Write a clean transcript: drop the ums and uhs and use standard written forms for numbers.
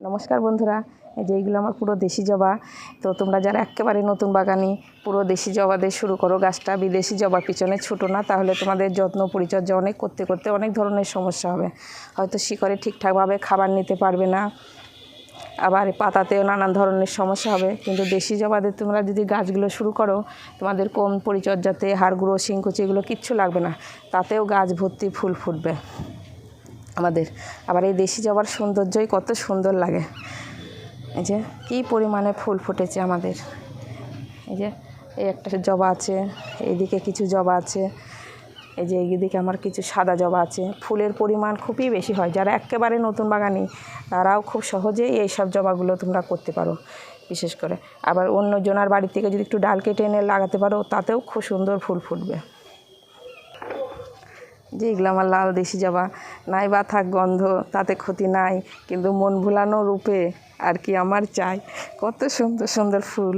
নমস্কার বন্ধুরা, এই যে এইগুলো আমার পুরো দেশি জবা। তো তোমরা যারা একেবারে নতুন বাগানি, পুরো দেশি জবা দিয়ে শুরু করো গাছটা। বিদেশি জবার পিছনে ছোটো না, তাহলে তোমাদের যত্ন পরিচর্যা অনেক করতে করতে অনেক ধরনের সমস্যা হবে। হয়তো শিকড়ে ঠিকঠাকভাবে খাবার নিতে পারবে না, আবার পাতাতেও নানান ধরনের সমস্যা হবে। কিন্তু দেশি জবা দিয়ে তোমরা যদি গাছগুলো শুরু করো, তোমাদের কম পরিচর্যাতে হাড় গুঁড়ো শিংকুচি এগুলো কিচ্ছু লাগবে না, তাতেও গাছ ভর্তি ফুল ফুটবে আমাদের। আবার এই দেশি জবার সৌন্দর্যই কত সুন্দর লাগে। এই যে কী পরিমাণে ফুল ফুটেছে আমাদের। এই যে এই একটা জবা আছে, এইদিকে কিছু জবা আছে, এই যে এইদিকে আমার কিছু সাদা জবা আছে। ফুলের পরিমাণ খুবই বেশি হয়। যারা একেবারে নতুন বাগানি তারাও খুব সহজেই এইসব জবাগুলো তোমরা করতে পারো। বিশেষ করে আবার অন্য জনার বাড়ি থেকে যদি একটু ডাল কেটে এনে লাগাতে পারো, তাতেও খুব সুন্দর ফুল ফুটবে। যে এগুলো আমার লাল দেশি জবা, নাই বা থাক গন্ধ, তাতে ক্ষতি নাই, কিন্তু মন ভুলানো রূপে আর কি আমার চাই। কত সুন্দর সুন্দর ফুল।